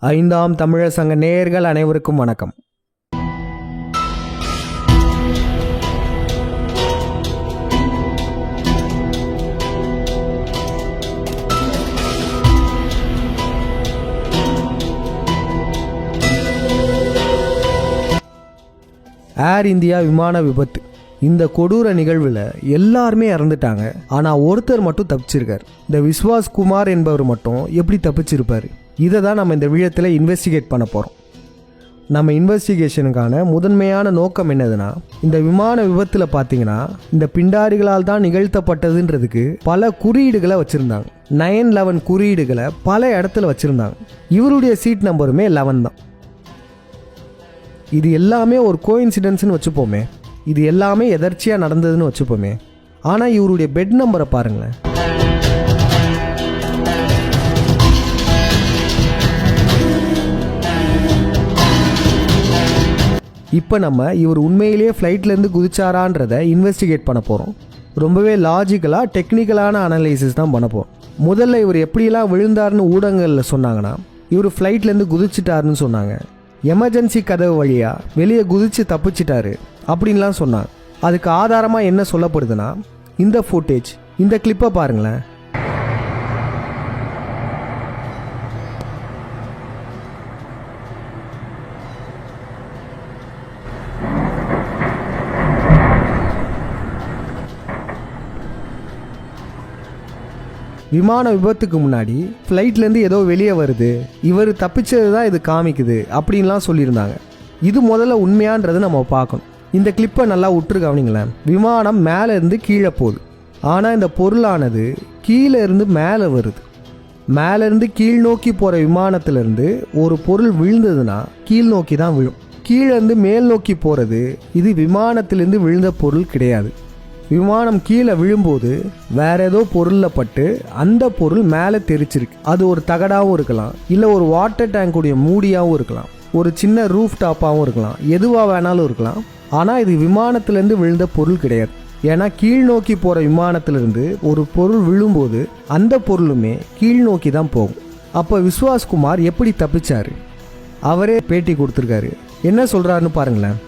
ஐந்தாம் தமிழர் சங்க நேயர்கள் அனைவருக்கும் வணக்கம். ஏர் இந்தியா விமான விபத்து. இந்த கொடூர நிகழ்வில் எல்லாருமே இறந்துட்டாங்க. ஆனால் ஒருத்தர் மட்டும் தப்பிச்சிருக்கார். இந்த விஸ்வாஸ் குமார் என்பவர் மட்டும் எப்படி தப்பிச்சிருப்பார்? இதை தான் நம்ம இந்த விழத்தில் இன்வெஸ்டிகேட் பண்ண போகிறோம். நம்ம இன்வெஸ்டிகேஷனுக்கான முதன்மையான நோக்கம் என்னதுன்னா, இந்த விமான விபத்தில் பார்த்தீங்கன்னா இந்த பிண்டாரிகளால் தான் நிகழ்த்தப்பட்டதுன்றதுக்கு பல குறியீடுகளை வச்சுருந்தாங்க. 9/11 குறியீடுகளை பல இடத்துல வச்சுருந்தாங்க. இவருடைய சீட் நம்பருமே 11 தான். இது எல்லாமே ஒரு கோஇன்சிடென்ஸ்னு வச்சுப்போமே, இது எல்லாமே எதர்ச்சியாக நடந்ததுன்னு வச்சுப்போமே. ஆனால் இவருடைய பெட் நம்பரை பாருங்களேன். இப்போ நம்ம இவர் உண்மையிலேயே ஃப்ளைட்லேருந்து குதிச்சாரான்றதை இன்வெஸ்டிகேட் பண்ண போகிறோம். ரொம்பவே லாஜிக்கலாக டெக்னிக்கலான அனலைசிஸ் தான் பண்ண போகிறோம். முதல்ல இவர் எப்படியெல்லாம் விழுந்தார்னு ஊடகங்களில் சொன்னாங்கன்னா, இவர் ஃப்ளைட்லேருந்து குதிச்சிட்டாருன்னு சொன்னாங்க. எமர்ஜென்சி கதவு வழியாக வெளியே குதிச்சு தப்பிச்சிட்டாரு அப்படின்லாம் சொன்னாங்க. அதுக்கு ஆதாரமாக என்ன சொல்லப்படுதுன்னா, இந்த ஃபுட்டேஜ், இந்த கிளிப்பை பாருங்களேன். விமான விபத்துக்கு முன்னாடி ஃப்ளைட்லேருந்து ஏதோ வெளியே வருது, இவர் தப்பிச்சது தான் இது காமிக்குது அப்படின்லாம் சொல்லியிருந்தாங்க. இது முதல்ல உண்மையான்றது நம்ம பார்க்கணும். இந்த கிளிப்பை நல்லா உற்று கவனிங்களேன். விமானம் மேலே இருந்து கீழே போகுது. ஆனால் இந்த பொருளானது கீழே இருந்து மேலே வருது. மேலேருந்து கீழ் நோக்கி போகிற விமானத்திலேருந்து ஒரு பொருள் விழுந்ததுன்னா கீழ் நோக்கி தான் விழும். கீழேருந்து மேல் நோக்கி போகிறது இது விமானத்திலேருந்து விழுந்த பொருள் கிடையாது. விமானம் கீழே விழும்போது வேற ஏதோ பொருளில் பட்டு அந்த பொருள் மேலே தெரிச்சிருக்கு. அது ஒரு தகடாகவும் இருக்கலாம், இல்லை ஒரு வாட்டர் டேங்குடைய மூடியாகவும் இருக்கலாம், ஒரு சின்ன ரூஃப் டாப்பாகவும் இருக்கலாம், எதுவாக வேணாலும் இருக்கலாம். ஆனால் இது விமானத்திலேருந்து விழுந்த பொருள் கிடையாது. ஏன்னா கீழ் நோக்கி போகிற விமானத்திலிருந்து ஒரு பொருள் விழும்போது அந்த பொருளுமே கீழ் நோக்கி தான் போகும். அப்போ விஸ்வாஸ் குமார் எப்படி தப்பிச்சாரு? அவரே பேட்டி கொடுத்துருக்காரு. என்ன சொல்கிறாருன்னு பாருங்களேன்.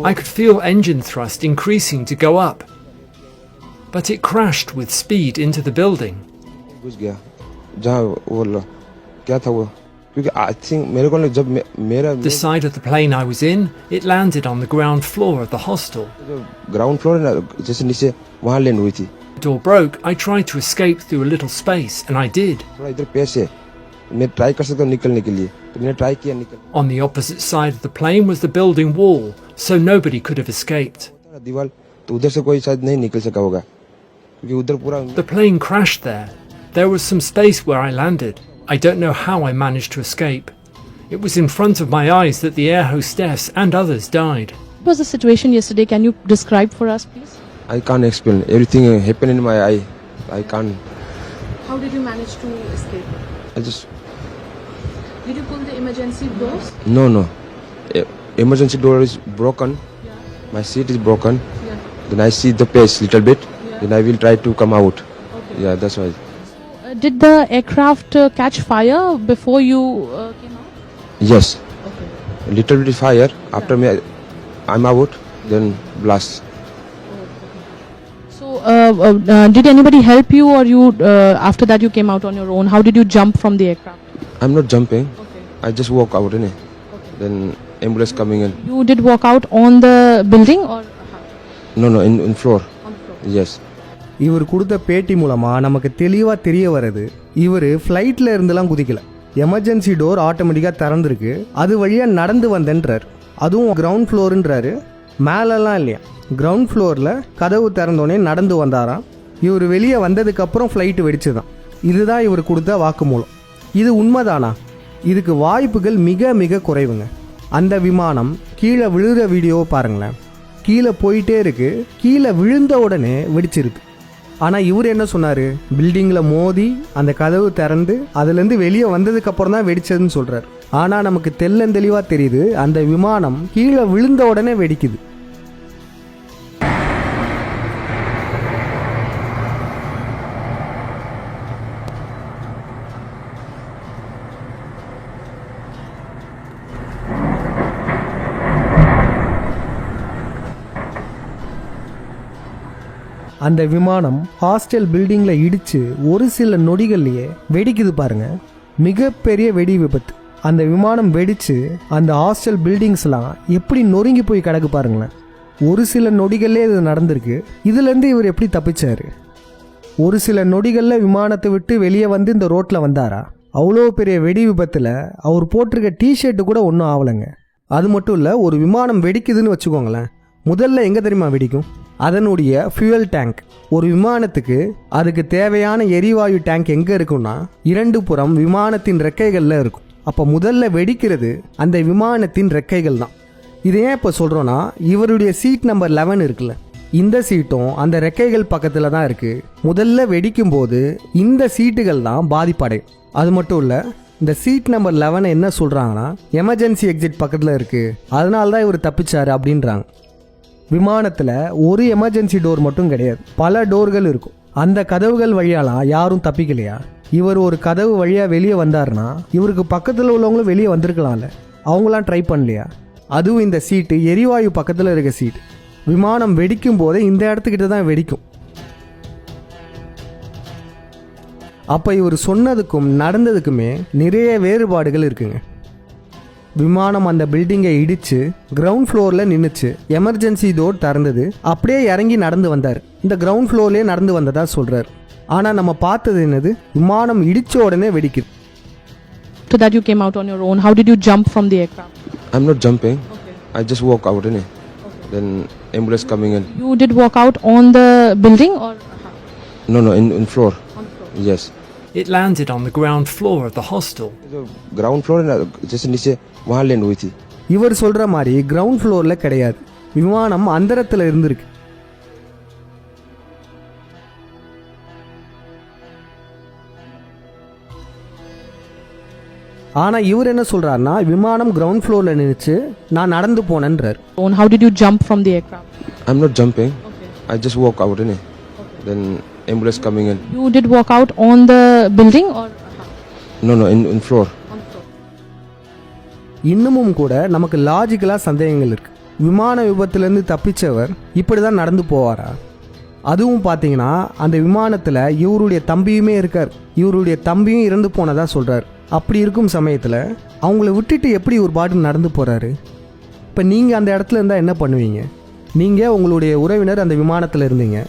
I could feel engine thrust increasing to go up, but it crashed with speed into the building. The side of the plane I was in, it landed on the ground floor of the hostel. The door broke. I tried to escape through a little space, and I did. On the opposite side of the plane was the building wall, so nobody could have escaped. The plane crashed there. There was some space where I landed. I don't know how I managed to escape. It was in front of my eyes that the air hostess and others died. What was the situation yesterday? Can you describe for us, please? I can't explain. Everything happened in my eye. I can't. How did you manage to escape? Did you pull the emergency doors? No. Emergency door is broken. Yeah. My seat is broken. Yeah. Then I see the pace little bit. Yeah. Then I will try to come out. Okay. Yeah, that's why. Did the aircraft catch fire before you came out? Yes. Okay. Little bit fire. After me, I'm out. Then blast. So, did anybody help you, or you after that you came out on your own? How did you jump from the aircraft? I'm not jumping. Okay. I just walk out. Okay. Then ambulance coming in. You did walk out on the building or how? No, in floor. On the floor. Yes. இவர் கொடுத்த பேட்டி மூலமாக நமக்கு தெளிவாக தெரிய வருது, இவர் ஃப்ளைட்டில் இருந்தெல்லாம் குதிக்கல. எமர்ஜென்சி டோர் ஆட்டோமேட்டிக்காக திறந்துருக்கு, அது வழியாக நடந்து வந்தேன்றார். அதுவும் கிரவுண்ட் ஃப்ளோருன்றாரு, மேலெல்லாம் இல்லையா. கிரவுண்ட் ஃப்ளோரில் கதவு திறந்தோடனே நடந்து வந்தாராம். இவர் வெளியே வந்ததுக்கப்புறம் ஃப்ளைட்டு வெடிச்சு தான். இதுதான் இவர் கொடுத்த வாக்குமூலம். இது உண்மைதானா? இதுக்கு வாய்ப்புகள் மிக மிக குறைவுங்க. அந்த விமானம் கீழே விழுகிற வீடியோவை பாருங்களேன். கீழே போயிட்டே இருக்கு, கீழே விழுந்த உடனே வெடிச்சிருக்கு. ஆனால் இவர் என்ன சொன்னார்? பில்டிங்கில் மோதி அந்த கதவு திறந்து அதுலேருந்து வெளியே வந்ததுக்கப்புறம் தான் வெடிச்சதுன்னு சொல்கிறார். ஆனால் நமக்கு தெளிவாக தெரியுது, அந்த விமானம் கீழே விழுந்த உடனே வெடிக்குது. அந்த விமானம் ஹாஸ்டல் பில்டிங்கில் இடித்து ஒரு சில நொடிகள்லையே வெடிக்குது பாருங்க. மிகப்பெரிய வெடி விபத்து. அந்த விமானம் வெடித்து அந்த ஹாஸ்டல் பில்டிங்ஸ்லாம் எப்படி நொறுங்கி போய் கிடக்கு பாருங்களேன். ஒரு சில நொடிகள்லே இது நடந்திருக்கு. இதுலேருந்து இவர் எப்படி தப்பிச்சார்? ஒரு சில நொடிகளில் விமானத்தை விட்டு வெளியே வந்து இந்த ரோட்டில் வந்தாரா? அவ்வளோ பெரிய வெடி விபத்தில் அவர் போட்டிருக்க டிஷர்ட்டு கூட ஒன்றும் ஆகலைங்க. அது மட்டும் இல்லை, ஒரு விமானம் வெடிக்குதுன்னு வச்சுக்கோங்களேன், முதல்ல எங்கே தெரியுமா வெடிக்கும்? அதனுடைய ஃபியூயல் டேங்க். ஒரு விமானத்துக்கு அதுக்கு தேவையான எரிவாயு டேங்க் எங்கே இருக்குன்னா 2 புறம் விமானத்தின் ரெக்கைகளில் இருக்கும். அப்போ முதல்ல வெடிக்கிறது அந்த விமானத்தின் ரெக்கைகள் தான். இதை ஏன் இப்போ சொல்கிறோன்னா, இவருடைய சீட் நம்பர் 11 இருக்குல்ல, இந்த சீட்டும் அந்த ரெக்கைகள் பக்கத்தில் தான் இருக்குது. முதல்ல வெடிக்கும் போது இந்த சீட்டுகள் தான் பாதிப்படையும். அது மட்டும் இல்லை, இந்த சீட் நம்பர் 11 என்ன சொல்கிறாங்கன்னா எமர்ஜென்சி எக்ஸிட் பக்கத்தில் இருக்குது, அதனால தான் இவர் தப்பிச்சார் அப்படின்றாங்க. விமானத்தில் ஒரு எமர்ஜென்சி டோர் மட்டும் கிடையாது, பல டோர்கள் இருக்கும். அந்த கதவுகள் வழியாலாம் யாரும் தப்பிக்கலையா? இவர் ஒரு கதவு வழியாக வெளியே வந்தார்னா இவருக்கு பக்கத்தில் உள்ளவங்களும் வெளியே வந்திருக்கலாம்ல, அவங்களாம் ட்ரை பண்ணலையா? அதுவும் இந்த சீட்டு எரிவாயு பக்கத்தில் இருக்க சீட்டு. விமானம் வெடிக்கும் போதே இந்த இடத்துக்கிட்ட தான் வெடிக்கும். அப்போ இவர் சொன்னதுக்கும் நடந்ததுக்குமே நிறைய வேறுபாடுகள் இருக்குங்க. விமானம் அந்த பில்டிங்கை இடித்து கிரவுண்ட் ஃப்ளோரில் நின்றுச்சு. எமர்ஜென்சி டோர் திறந்தது. அப்படியே இறங்கி நடந்து வந்தார். இந்த கிரவுண்ட் ஃப்ளோர்லேயே நடந்து வந்ததா சொல்கிறார். ஆனால் நம்ம பார்த்தது என்னது? விமானம் இடித்த உடனே வெடிக்குது. So that you came out on your own. How did you jump from the aircraft? I'm not jumping. Okay. I just walk out in it. Okay. Then ambulance coming in. You did walk out on the building or? No, in floor. On the floor. Yes. It landed on the ground floor of the hostel. The ground floor just नीचे वहाँ land हुई थी. இவர் சொல்கிற மாதிரி ground ஃப்ளோரில் கிடையாது, விமானம் அந்தரத்தில் இருந்திருக்கு. ஆனால் இவர் என்ன சொல்கிறாருன்னா, விமானம் கிரவுண்ட் ஃப்ளோரில் நின்றுச்சு, நான் நடந்து போனேன்றார். How did you jump from the aircraft? I'm not jumping. Okay. I just walk out in it. Okay. Then ambulance coming in. You did walk out on the building or? No, in floor. On the floor. இன்னமும் கூட நமக்கு லாஜிக்கலாக சந்தேகங்கள் இருக்குது. விமான விபத்துலேருந்து தப்பிச்சவர் இப்படி தான் நடந்து போவாரா? அதுவும் பார்த்தீங்கன்னா அந்த விமானத்தில் இவருடைய தம்பியுமே இருக்கார். இவருடைய தம்பியும் இறந்து போனதாக சொல்கிறார். அப்படி இருக்கும் சமயத்தில் அவங்கள விட்டுட்டு எப்படி ஒரு பாட்டு நடந்து போகிறாரு? இப்போ நீங்கள் அந்த இடத்துல இருந்தால் என்ன பண்ணுவீங்க? நீங்கள் உங்களுடைய உறவினர் அந்த விமானத்தில் இருந்தீங்க,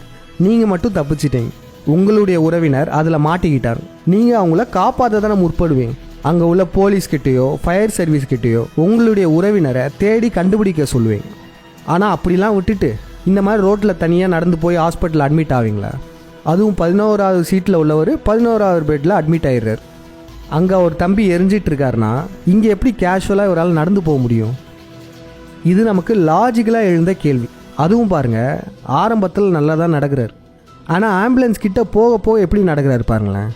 நீங்கள் மட்டும் தப்பிச்சிட்டீங்க. உங்களுடைய உறவினர் அதில் மாட்டிக்கிட்டார். நீங்கள் அவங்கள காப்பாற்ற தானே முற்படுவீங்க. அங்கே உள்ள போலீஸ்கிட்டேயோ ஃபயர் சர்வீஸ்கிட்டேயோ உங்களுடைய உறவினரை தேடி கண்டுபிடிக்க சொல்லுவீங்க. ஆனால் அப்படிலாம் விட்டுட்டு இந்த மாதிரி ரோட்டில் தனியாக நடந்து போய் ஹாஸ்பிட்டலில் அட்மிட் ஆவீங்களா? அதுவும் 11வது சீட்டில் உள்ளவர் 11வது பெட்டில் அட்மிட் ஆகிடுறார். அங்கே ஒரு தம்பி எரிஞ்சிட்ருக்காருனா இங்கே எப்படி கேஷுவலாக இவரால் நடந்து போக முடியும்? இது நமக்கு லாஜிக்கலாக எழுந்த கேள்வி. அதுவும் பாருங்கள், ஆரம்பத்தில் நல்லா தான் நடக்கிறார். ஆனால் ஆம்புலன்ஸ் கிட்ட போக போக எப்படி நடக்கிறாரு பாருங்களேன்.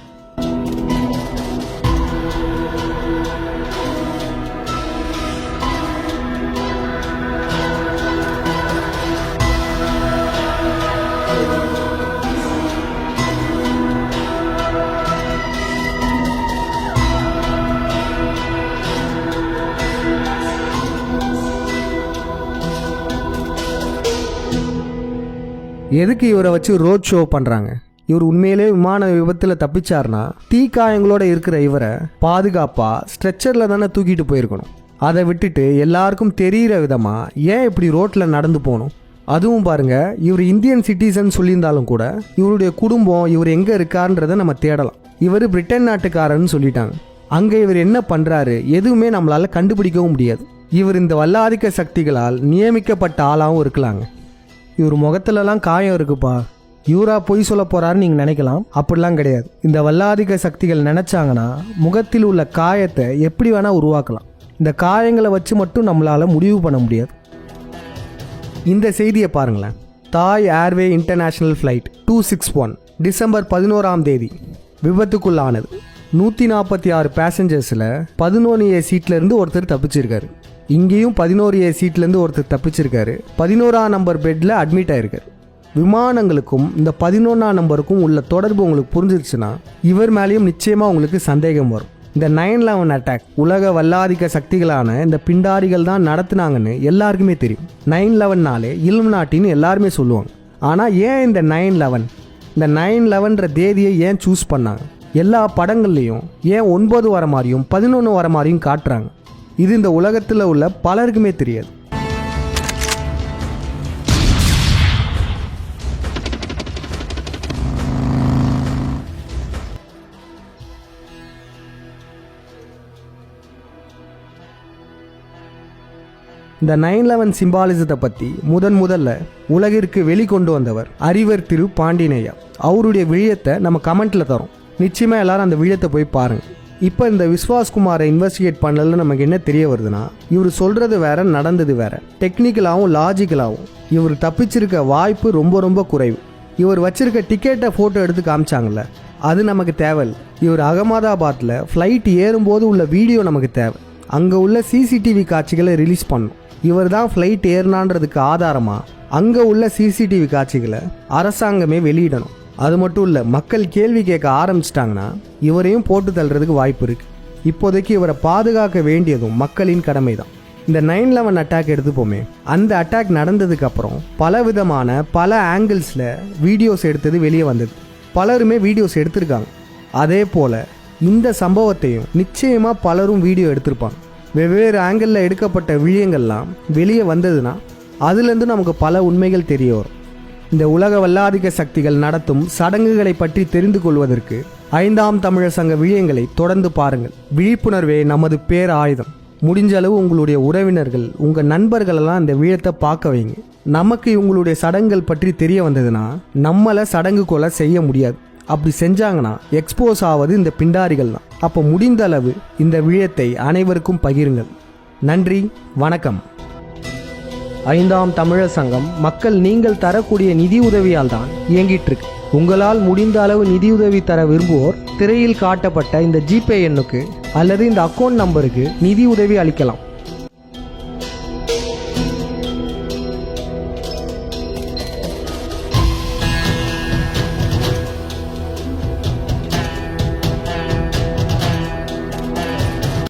எதுக்கு இவரை வச்சு ரோட் ஷோ பண்ணுறாங்க? இவர் உண்மையிலே விமான விபத்தில் தப்பிச்சார்னா தீக்காயங்களோட இருக்கிற இவரை பாதுகாப்பாக ஸ்ட்ரெச்சரில் தானே தூக்கிட்டு போயிருக்கணும். அதை விட்டுட்டு எல்லாருக்கும் தெரிகிற விதமாக ஏன் இப்படி ரோட்டில் நடந்து போகணும்? அதுவும் பாருங்கள், இவர் இந்தியன் சிட்டிசன் சொல்லியிருந்தாலும் கூட இவருடைய குடும்பம் இவர் எங்கே இருக்காருன்றதை நம்ம தேடலாம். இவர் பிரிட்டன் நாட்டுக்காரன்னு சொல்லிட்டாங்க. அங்கே இவர் என்ன பண்ணுறாரு எதுவுமே நம்மளால் கண்டுபிடிக்கவும் முடியாது. இவர் இந்த வல்லாதிக்க சக்திகளால் நியமிக்கப்பட்ட ஆளாகவும் இருக்கலாங்க. இவர் முகத்துலலாம் காயம் இருக்குப்பா, இவரா பொய் சொல்ல போகிறாருன்னு நீங்கள் நினைக்கலாம். அப்படிலாம் கிடையாது. இந்த வல்லாதிக்க சக்திகள் நினச்சாங்கன்னா முகத்தில் உள்ள காயத்தை எப்படி வேணால் உருவாக்கலாம். இந்த காயங்களை வச்சு மட்டும் நம்மளால் முடிவு பண்ண முடியாது. இந்த செய்தியை பாருங்களேன். தாய் ஏர்வே இன்டர்நேஷ்னல் ஃப்ளைட் 261 டிசம்பர் 11 விபத்துக்குள்ளானது. 146 பேசஞ்சர்ஸில் 11A சீட்லேருந்து ஒருத்தர் தப்பிச்சிருக்காரு. இங்கேயும் 11A சீட்லேருந்து ஒருத்தர் தப்பிச்சிருக்காரு. 11ஆம் நம்பர் பெட்டில் அட்மிட் ஆகிருக்காரு. விமானங்களுக்கும் இந்த 11ஆம் நம்பருக்கும் உள்ள தொடர்பு உங்களுக்கு புரிஞ்சிருச்சுன்னா இவர் மேலேயும் நிச்சயமாக உங்களுக்கு சந்தேகம் வரும். இந்த 9/11 அட்டாக் உலக வல்லாதிக்க சக்திகளான இந்த பிண்டாரிகள் தான் நடத்துனாங்கன்னு எல்லாருக்குமே தெரியும். 9/11 இலுமினாட்டின்னு எல்லாருமே சொல்லுவாங்க. ஆனால் ஏன் இந்த 9/11 இந்த 9/11ன்ற தேதியை ஏன் சூஸ் பண்ணாங்க? எல்லா படங்கள்லேயும் ஏன் 9 வர மாதிரியும் 11 வர மாதிரியும் காட்டுறாங்க? இது இந்த உலகத்தில் உள்ள பலருக்குமே தெரியாது. இந்த 9/11 சிம்பாலிசத்தை பற்றி முதல்ல உலகிற்கு வெளிக்கொண்டு வந்தவர் அறிவர் திரு பாண்டியனையா. அவருடைய விழியத்தை நம்ம கமெண்ட்டில் தரோம், நிச்சயமாக எல்லாரும் அந்த விழியத்தை போய் பாருங்கள். இப்போ இந்த விஸ்வாஸ்குமாரை இன்வெஸ்டிகேட் பண்ணல நமக்கு என்ன தெரிய வருதுன்னா, இவர் சொல்கிறது வேற, நடந்தது வேற. டெக்னிக்கலாகவும் லாஜிக்கலாகவும் இவர் தப்பிச்சிருக்க வாய்ப்பு ரொம்ப ரொம்ப குறைவு. இவர் வச்சிருக்க டிக்கெட்டை ஃபோட்டோ எடுத்து காமிச்சாங்கல்ல, அது நமக்கு தேவையில்லை. இவர் அகமதாபாத்தில் ஃப்ளைட் ஏறும்போது உள்ள வீடியோ நமக்கு தேவை. அங்கே உள்ள சிசிடிவி காட்சிகளை ரிலீஸ் பண்ணும். இவர் தான் ஃப்ளைட் ஏறினான்றதுக்கு ஆதாரமாக அங்கே உள்ள சிசிடிவி காட்சிகளை அரசாங்கமே வெளியிடணும். அது மட்டும் இல்லை, மக்கள் கேள்வி கேட்க ஆரம்பிச்சிட்டாங்கன்னா இவரையும் போட்டு தள்ளுறதுக்கு வாய்ப்பு இருக்குது. இப்போதைக்கு இவரை பாதுகாக்க வேண்டியதும் மக்களின் கடமை தான். இந்த 9/11 அட்டாக் எடுத்துப்போமே, அந்த அட்டாக் நடந்ததுக்கப்புறம் பல ஆங்கிள்ஸில் வீடியோஸ் எடுத்தது வெளியே வந்தது. பலருமே வீடியோஸ் எடுத்திருக்காங்க. அதே போல் இந்த சம்பவத்தையும் நிச்சயமாக பலரும் வீடியோ எடுத்திருப்பாங்க. வெவ்வேறு ஆங்கிளில் எடுக்கப்பட்ட விழியங்கள்லாம் வெளியே வந்ததுன்னா அதுலேருந்து நமக்கு பல உண்மைகள் தெரிய வரும். இந்த உலக வல்லாதிக்க சக்திகள் நடத்தும் சடங்குகளை பற்றி தெரிந்து கொள்வதற்கு 5ஆம் தமிழர் சங்க விழியங்களை தொடர்ந்து பாருங்கள். விழிப்புணர்வே நமது பேர் ஆயுதம். முடிஞ்ச அளவு உங்களுடைய உறவினர்கள், உங்கள் நண்பர்களெல்லாம் இந்த விழியத்தை பார்க்க வைங்க. நமக்கு இவங்களுடைய சடங்குகள் பற்றி தெரிய வந்ததுன்னா நம்மளை சடங்கு கொலை செய்ய முடியாது. அப்படி செஞ்சாங்கன்னா எக்ஸ்போஸ் ஆவது இந்த பிண்டாரிகள் தான். அப்போ முடிந்த அளவு இந்த விழியத்தை அனைவருக்கும் பகிருங்கள். நன்றி, வணக்கம். 5ஆம் தமிழர் சங்கம் மக்கள் நீங்கள் தரக்கூடிய நிதி உதவியால் தான் இயங்கிட்டு இருக்கு. உங்களால் முடிந்த அளவு நிதியுதவி தர விரும்புவோர் திரையில் காட்டப்பட்ட இந்த ஜிபே எண்ணுக்கு அல்லது இந்த அக்கௌண்ட் நம்பருக்கு நிதி உதவி அளிக்கலாம்.